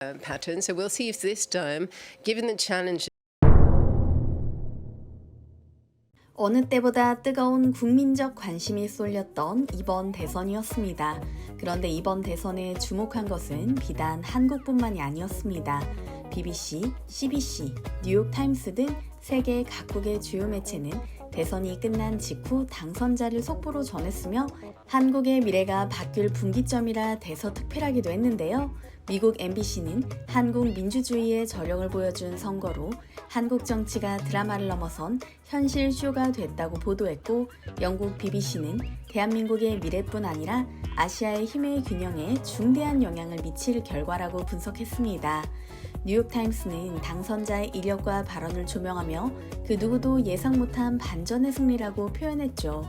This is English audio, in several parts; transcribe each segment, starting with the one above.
pattern. So we'll see if this time, given the challenge. 어느 때보다 뜨거운 국민적 관심이 쏠렸던 이번 대선이었습니다. 그런데 이번 대선에 주목한 것은 비단 한국뿐만이 아니었습니다. BBC, CBC, 뉴욕타임스 등 세계 각국의 주요 매체는 대선이 끝난 직후 당선자를 속보로 전했으며 한국의 미래가 바뀔 분기점이라 대서특필하기도 했는데요. 미국 MBC는 한국 민주주의의 저력을 보여준 선거로 한국 정치가 드라마를 넘어선 현실 쇼가 됐다고 보도했고, 영국 BBC는 대한민국의 미래뿐 아니라 아시아의 힘의 균형에 중대한 영향을 미칠 결과라고 분석했습니다. 뉴욕타임스는 당선자의 이력과 발언을 조명하며 그 누구도 예상 못한 반전의 승리라고 표현했죠.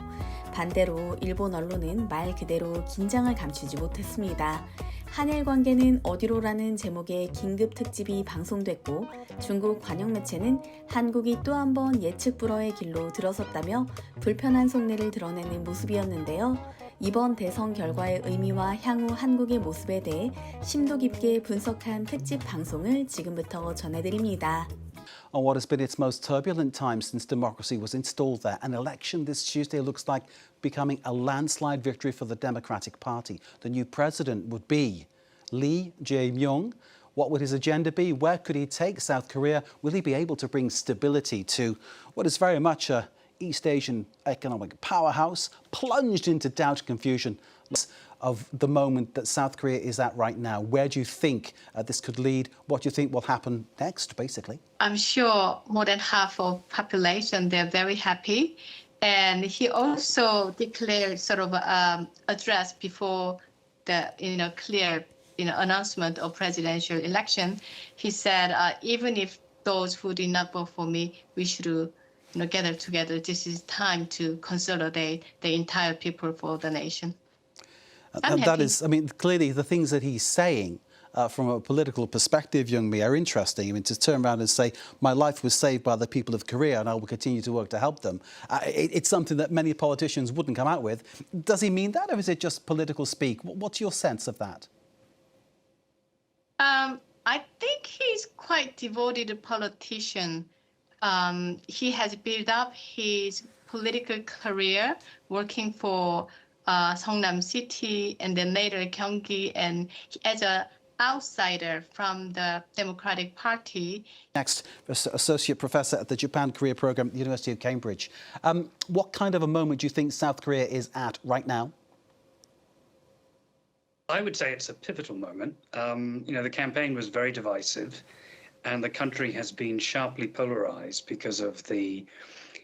반대로 일본 언론은 말 그대로 긴장을 감추지 못했습니다. 한일 관계는 어디로라는 제목의 긴급 특집이 방송됐고, 중국 관영 매체는 한국이 또 한 번 예측 불허의 길로 들어섰다며 불편한 속내를 드러내는 모습이었는데요. 이번 대선 결과의 의미와 향후 한국의 모습에 대해 심도 깊게 분석한 특집 방송을 지금부터 전해드립니다. On what has been its most turbulent time since democracy was installed there, an election this Tuesday looks like becoming a landslide victory for the Democratic Party. The new president would be Lee Jae-myung. What would his agenda be? Where could he take South Korea? Will he be able to bring stability to what is very much a East Asian economic powerhouse, plunged into doubt and confusion of the moment that South Korea is at right now? Where do you think this could lead? What do you think will happen next, basically? I'm sure more than half of population, they're very happy. And he also declared sort of address before the clear announcement of presidential election. He said, even if those who did not vote for me, we should gather together. This is time to consolidate the entire people for the nation. And that is, I mean, clearly the things that he's saying from a political perspective, Young-mi, are interesting. I mean, to turn around and say, my life was saved by the people of Korea and I will continue to work to help them. It's something that many politicians wouldn't come out with. Does he mean that, or is it just political speak? What's your sense of that? I think he's quite devoted politician. He has built up his political career working for Seongnam City and then later Gyeonggi, and as an outsider from the Democratic Party. Next, Associate Professor at the Japan-Korea Programme at the University of Cambridge. What kind of a moment do you think South Korea is at right now? I would say it's a pivotal moment. The campaign was very divisive, and the country has been sharply polarized because of the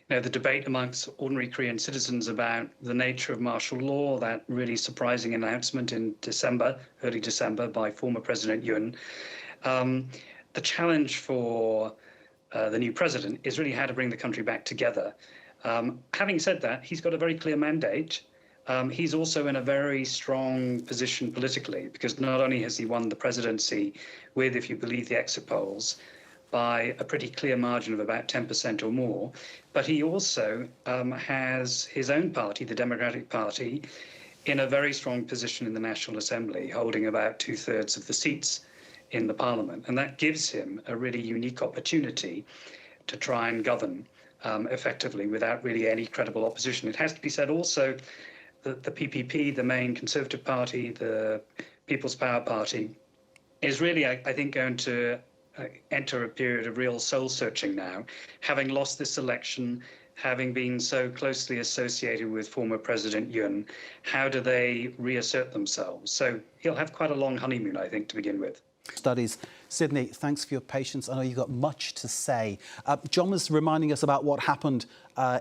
debate amongst ordinary Korean citizens about the nature of martial law, that really surprising announcement in December, early December, by former President Yoon. The challenge for the new president is really how to bring the country back together. Having said that, he's got a very clear mandate. He's also in a very strong position politically, because not only has he won the presidency with, if you believe the exit polls, by a pretty clear margin of about 10% or more, but he also has his own party, the Democratic Party, in a very strong position in the National Assembly, holding about 2/3 of the seats in the parliament. And that gives him a really unique opportunity to try and govern effectively without really any credible opposition. It has to be said also that the PPP, the main Conservative Party, the People's Power Party, is really, I think, going to enter a period of real soul-searching now, having lost this election, having been so closely associated with former President Yoon. How do they reassert themselves? So he'll have quite a long honeymoon, I think, to begin with. Studies. Sydney, thanks for your patience. I know you've got much to say. John was reminding us about what happened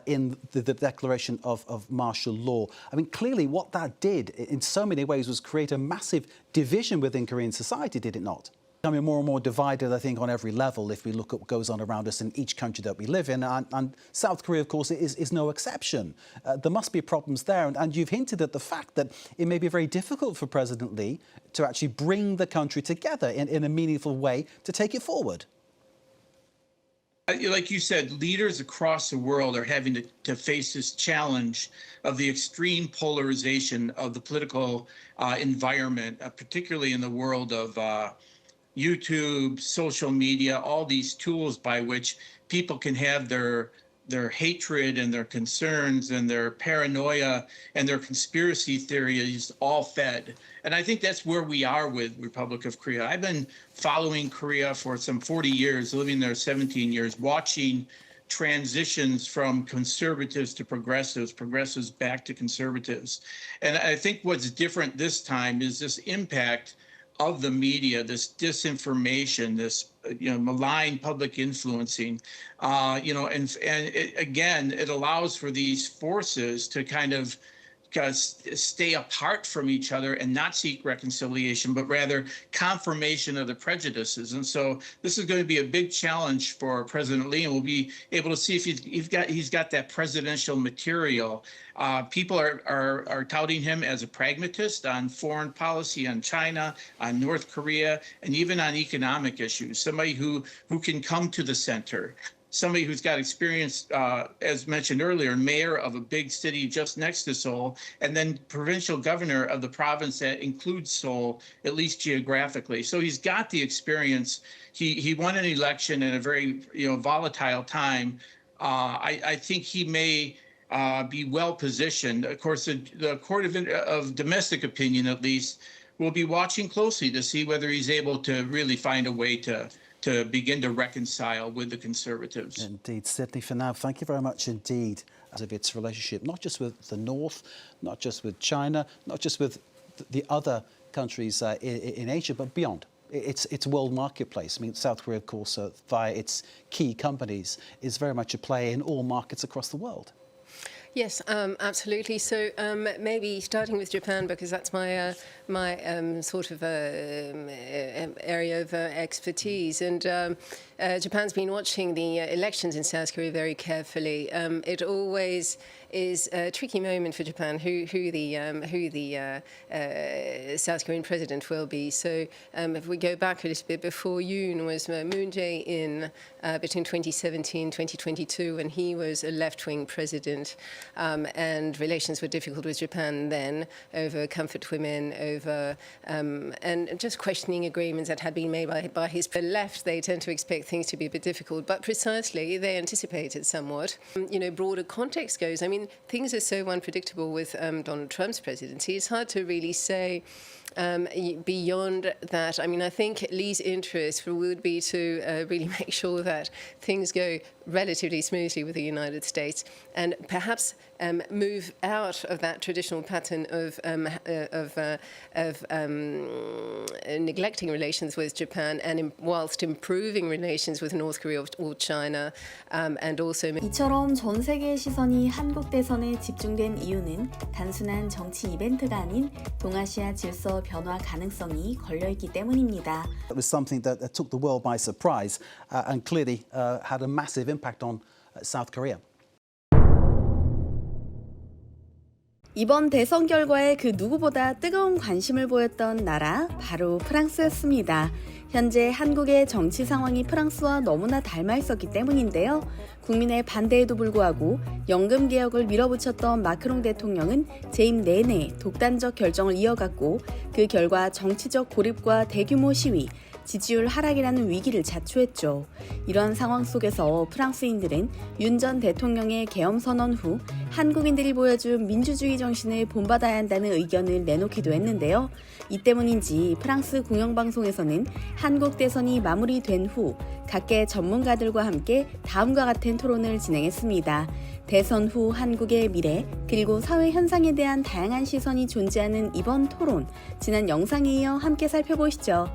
in the declaration of martial law. I mean, clearly what that did in so many ways was create a massive division within Korean society, did it not? Becoming more and more divided, I think, on every level if we look at what goes on around us in each country that we live in. And South Korea, of course, is no exception. There must be problems there. And you've hinted at the fact that it may be very difficult for President Lee to actually bring the country together in a meaningful way to take it forward. Like you said, leaders across the world are having to face this challenge of the extreme polarization of the political environment, particularly in the world of YouTube, social media, all these tools by which people can have their hatred and their concerns and their paranoia and their conspiracy theories all fed. And I think that's where we are with Republic of Korea. I've been following Korea for some 40 years, living there 17 years, watching transitions from conservatives to progressives, progressives back to conservatives. And I think what's different this time is this impact of the media, this disinformation, this malign public influencing, and again, it allows for these forces to kind of stay apart from each other and not seek reconciliation, but rather confirmation of the prejudices. And so this is going to be a big challenge for President Lee, and we'll be able to see if he's got that presidential material. People are touting him as a pragmatist on foreign policy, on China, on North Korea, and even on economic issues. Somebody who can come to the center. Somebody who's got experience, as mentioned earlier, mayor of a big city just next to Seoul, and then provincial governor of the province that includes Seoul, at least geographically. So he's got the experience. He won an election in a very volatile time. I think he may be well positioned. Of course, the Court of Domestic Opinion, at least, will be watching closely to see whether he's able to really find a way to begin to reconcile with the conservatives. Indeed, Sydney, for now, thank you very much indeed of its relationship, not just with the North, not just with China, not just with the other countries in Asia, but beyond. It's a world marketplace. I mean, South Korea, of course, via its key companies, is very much a player in all markets across the world. Yes, absolutely. So maybe starting with Japan, because that's my sort of area of expertise. And Japan's been watching the elections in South Korea very carefully. It always is a tricky moment for Japan who the South Korean president will be. So if we go back a little bit, before Yoon was Moon Jae-in between 2017 and 2022, when he was a left-wing president. And relations were difficult with Japan then over comfort women, over and just questioning agreements that had been made by his left. They tend to expect things to be a bit difficult, but precisely they anticipated somewhat. Broader context goes, I mean, things are so unpredictable with Donald Trump's presidency. It's hard to really say beyond that. I mean, I think Lee's interest would be to really make sure that things go relatively smoothly with the United States, and perhaps move out of that traditional pattern of neglecting relations with Japan, and whilst improving relations with North Korea or China, and also. 이처럼 전 세계의 시선이 한국 대선에 집중된 이유는 단순한 정치 이벤트가 아닌 동아시아 질서 변화 가능성이 걸려 있기 때문입니다. It was something that took the world by surprise and clearly had a massive impact on South Korea. 이번 대선 결과에 그 누구보다 뜨거운 관심을 보였던 나라 바로 프랑스였습니다. 현재 한국의 정치 상황이 프랑스와 너무나 닮아 있었기 때문인데요. 국민의 반대에도 불구하고 연금 개혁을 밀어붙였던 마크롱 대통령은 재임 내내 독단적 결정을 이어갔고, 그 결과 정치적 고립과 대규모 시위, 지지율 하락이라는 위기를 자초했죠. 이런 상황 속에서 프랑스인들은 윤 전 대통령의 계엄 선언 후 한국인들이 보여준 민주주의 정신을 본받아야 한다는 의견을 내놓기도 했는데요. 이 때문인지 프랑스 공영방송에서는 한국 대선이 마무리된 후 각계 전문가들과 함께 다음과 같은 토론을 진행했습니다. 대선 후 한국의 미래, 그리고 사회 현상에 대한 다양한 시선이 존재하는 이번 토론, 지난 영상에 이어 함께 살펴보시죠.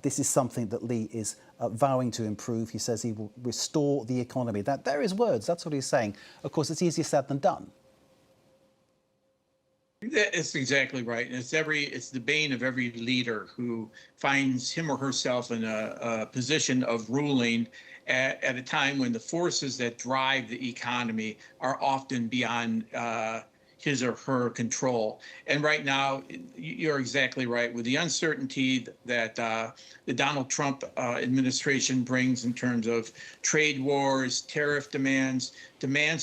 This is something that Lee is vowing to improve. He says he will restore the economy. They're his words. That's what he's saying. Of course, it's easier said than done. That's exactly right. It's the bane of every leader who finds him or herself in a position of ruling at a time when the forces that drive the economy are often beyond his or her control. And right now, you're exactly right. With the uncertainty that the Donald Trump administration brings in terms of trade wars, tariff demands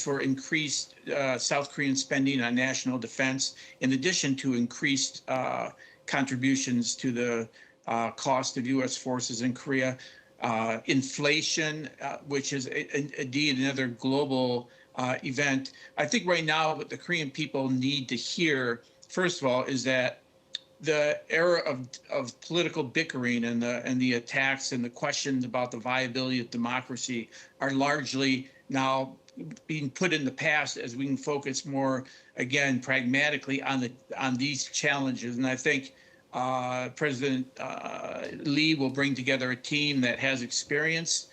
for increased South Korean spending on national defense, in addition to increased contributions to the cost of U.S. forces in Korea, inflation, which is indeed another global event. I think right now what the Korean people need to hear, first of all, is that the era of political bickering and the attacks and the questions about the viability of democracy are largely now being put in the past as we can focus more, again, pragmatically on these challenges. And I think President Lee will bring together a team that has experience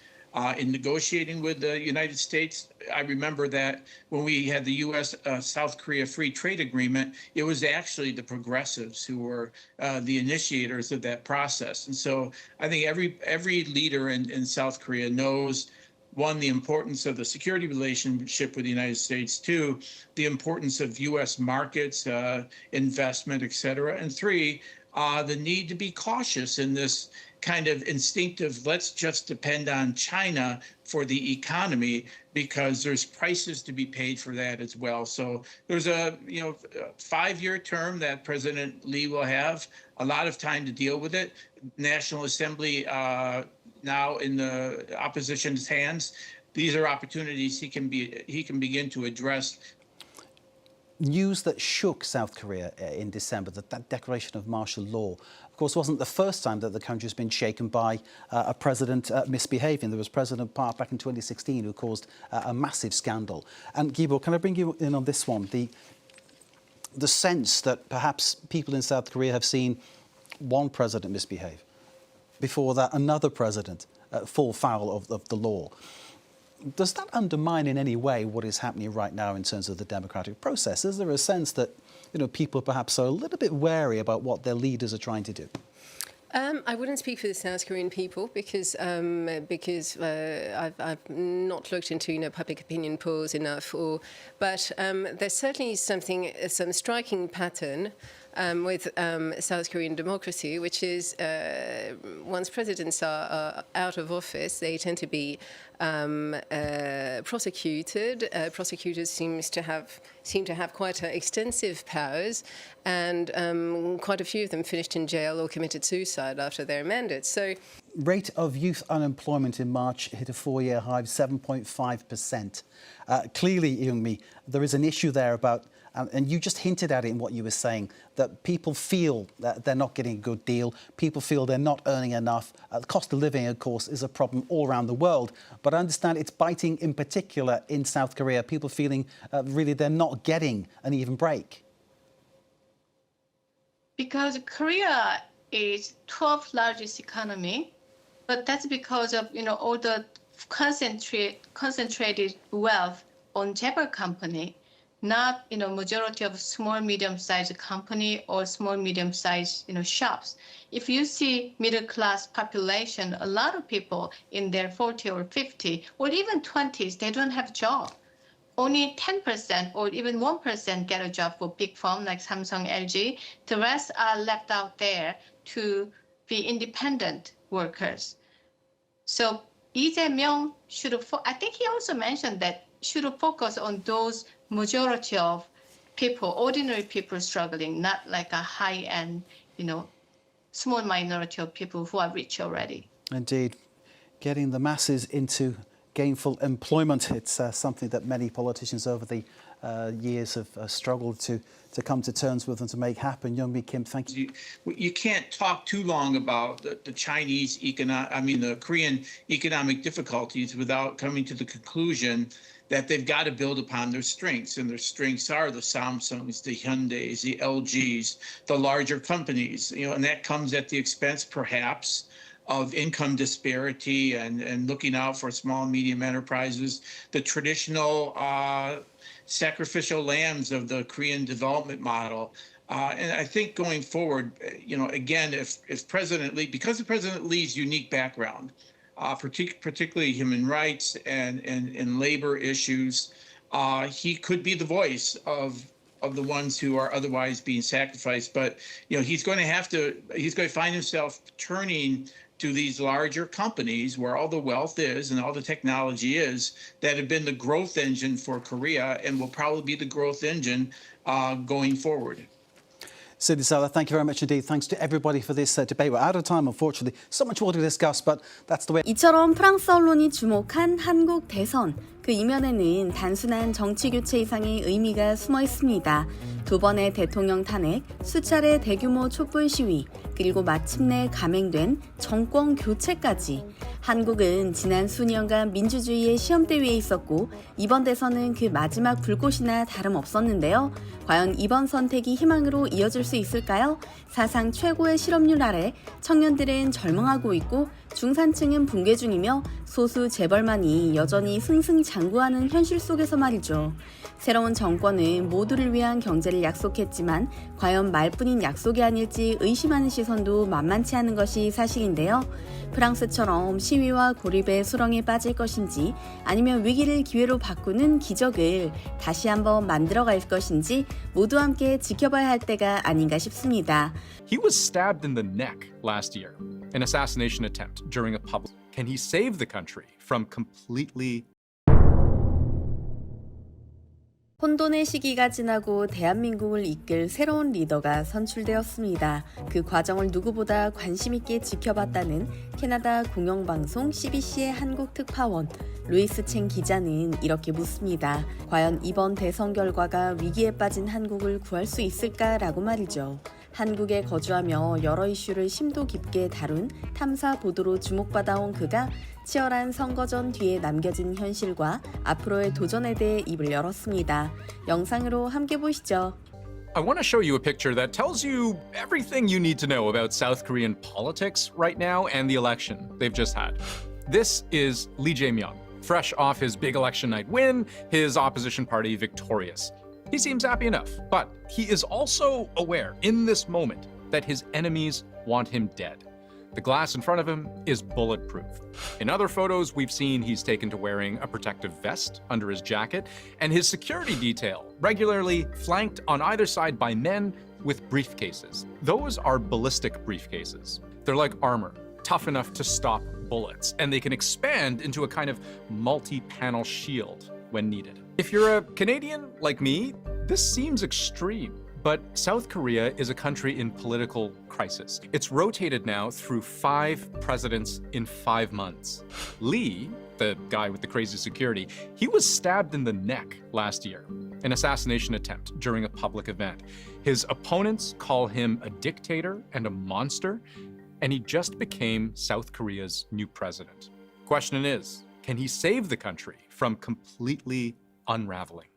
in negotiating with the United States. I remember that when we had the U.S. South Korea Free Trade Agreement, it was actually the progressives who were the initiators of that process. And so I think every leader in South Korea knows, one, the importance of the security relationship with the United States, two, the importance of U.S. markets, investment, et cetera, and three, the need to be cautious in this kind of instinctive, let's just depend on China for the economy, because there's prices to be paid for that as well. So there's a 5-year term that President Lee will have, a lot of time to deal with it. National Assembly now in the opposition's hands. These are opportunities he can begin to address. News that shook South Korea in December, that declaration of martial law, of course, wasn't the first time that the country's been shaken by a president misbehaving. There was President Park back in 2016 who caused a massive scandal. And Gibo, can I bring you in on this one? The sense that perhaps people in South Korea have seen one president misbehave, before that another president fall foul of the law. Does that undermine in any way what is happening right now in terms of the democratic process? Is there a sense that people perhaps are a little bit wary about what their leaders are trying to do? I wouldn't speak for the South Korean people because I've not looked into public opinion polls enough. But there's certainly some striking pattern with South Korean democracy, which is once presidents are out of office, they tend to be prosecuted. Prosecutors seem to have quite extensive powers, and quite a few of them finished in jail or committed suicide after their mandate. So, rate of youth unemployment in March hit a 4-year high of 7.5%. Clearly, Young-mi, there is an issue there about, and you just hinted at it in what you were saying, that people feel that they're not getting a good deal. People feel they're not earning enough. The cost of living, of course, is a problem all around the world. But I understand it's biting in particular in South Korea. People feeling really they're not getting an even break. Because Korea is 12th largest economy, but that's because of all the concentrated wealth on Japan company, not majority of small medium-sized company or small medium-sized shops. If you see middle class population, a lot of people in their 40 or 50 or even 20s, they don't have job. Only 10% or even 1% get a job for big firm like Samsung, LG. The rest are left out there to be independent workers. So Lee Jae-myung I think he also mentioned that should focus on those majority of people, ordinary people struggling, not like a high-end, small minority of people who are rich already. Indeed. Getting the masses into gainful employment, it's something that many politicians over the years have struggled to come to terms with and to make happen. Young-mi Kim, thank you. You can't talk too long about the Korean economic difficulties without coming to the conclusion that they've got to build upon their strengths, and their strengths are the Samsungs, the Hyundais, the LGs, the larger companies, and that comes at the expense, perhaps, of income disparity and looking out for small and medium enterprises, the traditional sacrificial lambs of the Korean development model. And I think going forward, again, if President Lee, because of President Lee's unique background, particularly human rights and labor issues, he could be the voice of the ones who are otherwise being sacrificed. But he's going to find himself turning to these larger companies where all the wealth is and all the technology is that have been the growth engine for Korea and will probably be the growth engine going forward. Sydney Sala, thank you very much indeed. Thanks to everybody for this debate. We're out of time, unfortunately. So much more to discuss, but that's the way. 이처럼 프랑스 언론이 주목한 한국 대선. 그 이면에는 단순한 정치 교체 이상의 의미가 숨어 있습니다. 2번의 대통령 탄핵, 수차례 대규모 촛불 시위, 그리고 마침내 감행된 정권 교체까지. 한국은 지난 수년간 민주주의의 시험대 위에 있었고 이번 대선은 그 마지막 불꽃이나 다름없었는데요. 과연 이번 선택이 희망으로 이어질 수 있을까요? 사상 최고의 실업률 아래 청년들은 절망하고 있고 중산층은 붕괴 중이며 소수 재벌만이 여전히 승승장구하는 현실 속에서 말이죠. 새로운 정권은 모두를 위한 경제를 약속했지만 과연 말뿐인 약속이 아닐지 의심하는 시선도 만만치 않은 것이 사실인데요. 프랑스처럼 시위와 고립의 수렁에 빠질 것인지 아니면 위기를 기회로 바꾸는 기적을 다시 한번 만들어갈 것인지 모두 함께 지켜봐야 할 때가 아닌가 싶습니다. He was stabbed in the neck last year, an assassination attempt during a public. Can he save the country from completely 혼돈의 시기가 지나고 대한민국을 이끌 새로운 리더가 선출되었습니다. 그 과정을 누구보다 관심 있게 지켜봤다는 캐나다 공영방송 CBC의 한국 특파원 루이스 챙 기자는 이렇게 묻습니다. 과연 이번 대선 결과가 위기에 빠진 한국을 구할 수 있을까라고 말이죠. 한국에 거주하며 여러 이슈를 심도 깊게 다룬 탐사 보도로 주목받아온 그가 치열한 선거전 뒤에 남겨진 현실과 앞으로의 도전에 대해 입을 열었습니다. 영상으로 함께 보시죠. I want to show you a picture that tells you everything you need to know about South Korean politics right now and the election they've just had. This is Lee Jae-myung, fresh off his big election night win, his opposition party victorious. He seems happy enough, but he is also aware in this moment that his enemies want him dead. The glass in front of him is bulletproof. In other photos we've seen, he's taken to wearing a protective vest under his jacket, and his security detail regularly flanked on either side by men with briefcases. Those are ballistic briefcases. They're like armor, tough enough to stop bullets, and they can expand into a kind of multi-panel shield when needed. If you're a Canadian like me, this seems extreme. But South Korea is a country in political crisis. It's rotated now through 5 presidents in 5 months. Lee, the guy with the crazy security, he was stabbed in the neck last year, an assassination attempt during a public event. His opponents call him a dictator and a monster, and he just became South Korea's new president. Question is, can he save the country from completely unraveling?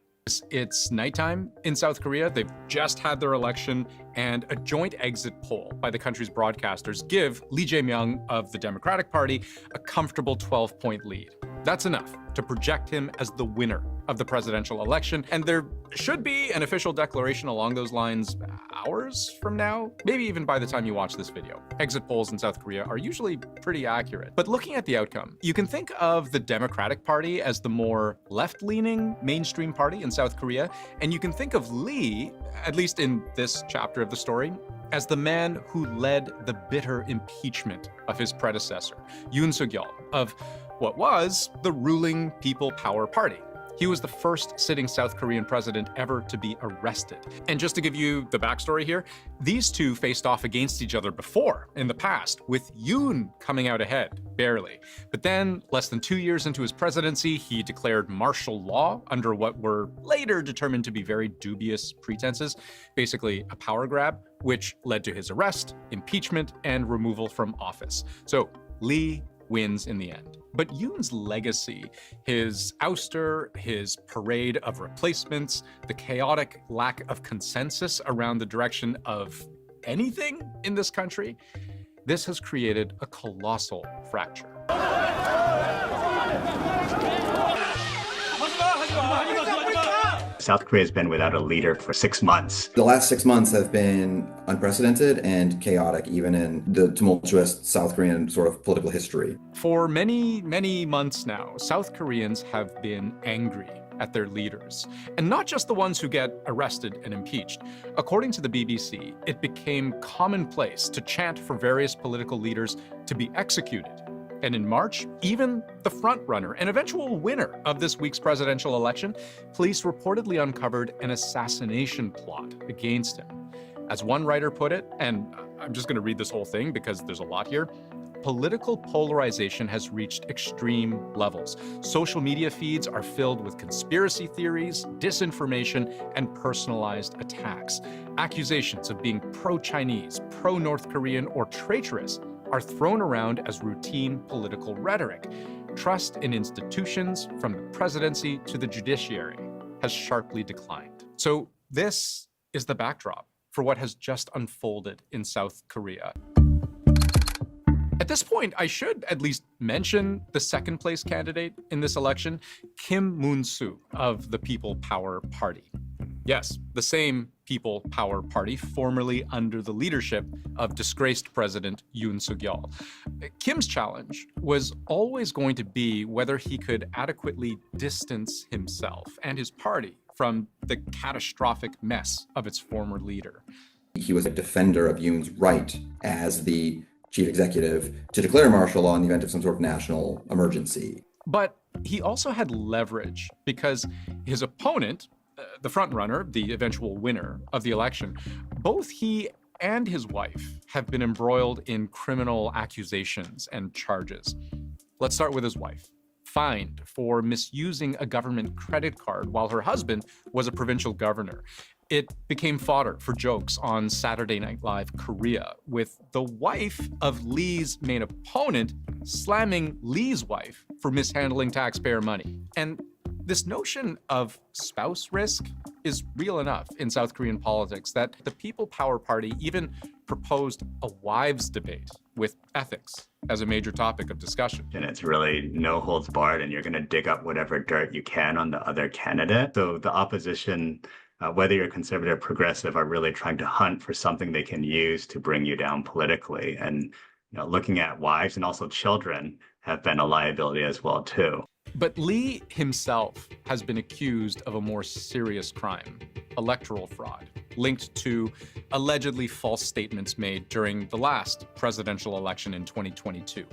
It's nighttime in South Korea. They've just had their election, and a joint exit poll by the country's broadcasters give Lee Jae-myung of the Democratic Party a comfortable 12-point lead. That's enough to project him as the winner of the presidential election, and there should be an official declaration along those lines hours from now, maybe even by the time you watch this video. Exit polls in South Korea are usually pretty accurate. But looking at the outcome, you can think of the Democratic Party as the more left-leaning mainstream party in South Korea, and you can think of Lee, at least in this chapter of the story, as the man who led the bitter impeachment of his predecessor, Yoon Suk-yeol, of what was the ruling People Power Party. He was the first sitting South Korean president ever to be arrested. And just to give you the backstory here, these two faced off against each other before, in the past, with Yoon coming out ahead, barely. But then, less than 2 years into his presidency, he declared martial law under what were later determined to be very dubious pretenses, basically a power grab, which led to his arrest, impeachment, and removal from office. So Lee wins in the end. But Yoon's legacy, his ouster, his parade of replacements, the chaotic lack of consensus around the direction of anything in this country, this has created a colossal fracture. South Korea has been without a leader for 6 months. The last 6 months have been unprecedented and chaotic, even in the tumultuous South Korean sort of political history. For many, many months now, South Koreans have been angry at their leaders, and not just the ones who get arrested and impeached. According to the BBC, it became commonplace to chant for various political leaders to be executed. And in March, even the frontrunner and eventual winner of this week's presidential election, police reportedly uncovered an assassination plot against him. As one writer put it, and I'm just going to read this whole thing because there's a lot here, political polarization has reached extreme levels. Social media feeds are filled with conspiracy theories, disinformation, and personalized attacks. Accusations of being pro-Chinese, pro-North Korean, or traitorous are thrown around as routine political rhetoric. Trust in institutions, from the presidency to the judiciary, has sharply declined. So this is the backdrop for what has just unfolded in South Korea. At this point, I should at least mention the second place candidate in this election, Kim Moon-soo of the People Power Party. Yes, the same People Power Party, formerly under the leadership of disgraced President Yoon Suk-yeol. Kim's challenge was always going to be whether he could adequately distance himself and his party from the catastrophic mess of its former leader. He was a defender of Yoon's right as the chief executive to declare martial law in the event of some sort of national emergency. But he also had leverage because his opponent, the frontrunner, the eventual winner of the election, both he and his wife have been embroiled in criminal accusations and charges. Let's start with his wife. Fined for misusing a government credit card while her husband was a provincial governor. It became fodder for jokes on Saturday Night Live Korea, with the wife of Lee's main opponent slamming Lee's wife for mishandling taxpayer money. And this notion of spouse risk is real enough in South Korean politics that the People Power Party even proposed a wives debate with ethics as a major topic of discussion. And it's really no holds barred, and you're going to dig up whatever dirt you can on the other candidate. So the opposition, whether you're conservative or progressive, are really trying to hunt for something they can use to bring you down politically. And looking at wives and also children have been a liability as well, too. But Lee himself has been accused of a more serious crime, electoral fraud, linked to allegedly false statements made during the last presidential election in 2022.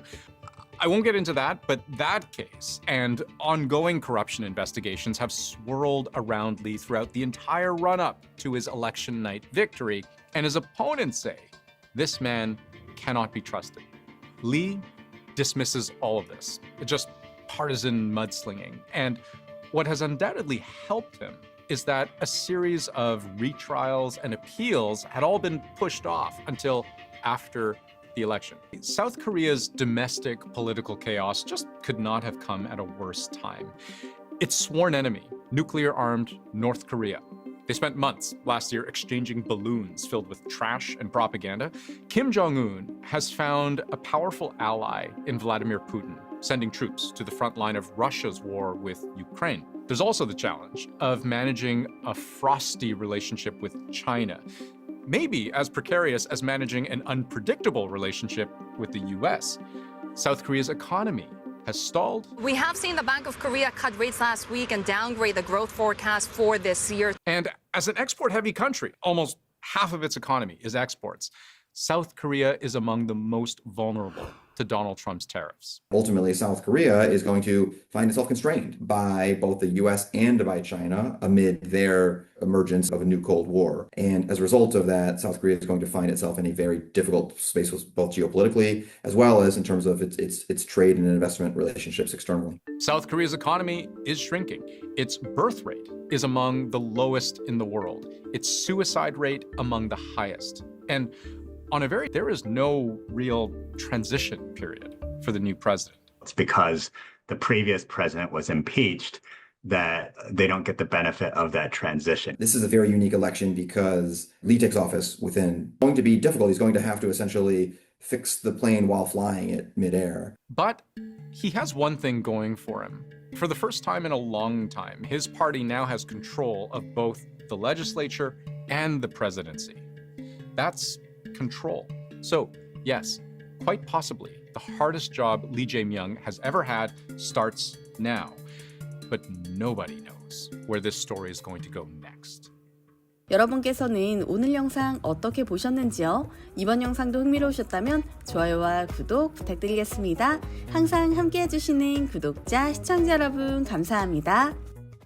I won't get into that, but that case and ongoing corruption investigations have swirled around Lee throughout the entire run-up to his election night victory, and his opponents say this man cannot be trusted. Lee dismisses all of this. It's just partisan mudslinging. And what has undoubtedly helped him is that a series of retrials and appeals had all been pushed off until after the election. South Korea's domestic political chaos just could not have come at a worse time. Its sworn enemy, nuclear-armed North Korea. They spent months last year exchanging balloons filled with trash and propaganda. Kim Jong-un has found a powerful ally in Vladimir Putin, sending troops to the front line of Russia's war with Ukraine. There's also the challenge of managing a frosty relationship with China, maybe as precarious as managing an unpredictable relationship with the US. South Korea's economy has stalled. We have seen the Bank of Korea cut rates last week and downgrade the growth forecast for this year. And as an export-heavy country, almost half of its economy is exports. South Korea is among the most vulnerable to Donald Trump's tariffs. Ultimately, South Korea is going to find itself constrained by both the US and by China amid their emergence of a new Cold War. And as a result of that, South Korea is going to find itself in a very difficult space, both geopolitically as well as in terms of its trade and investment relationships externally. South Korea's economy is shrinking. Its birth rate is among the lowest in the world. Its suicide rate among the highest. And there is no real transition period for the new president. It's because the previous president was impeached that they don't get the benefit of that transition. This is a very unique election because Lee takes office within. It's going to be difficult. He's going to have to essentially fix the plane while flying it midair. But he has one thing going for him. For the first time in a long time, his party now has control of both the legislature and the presidency. That's control. So, yes, quite possibly, the hardest job Lee Jae-myung has ever had starts now. But nobody knows where this story is going to go next. 여러분께서는 오늘 영상 어떻게 보셨는지요? 이번 영상도 흥미로우셨다면 좋아요와 구독 부탁드리겠습니다. 항상 함께 해주시는 구독자, 시청자 여러분 감사합니다.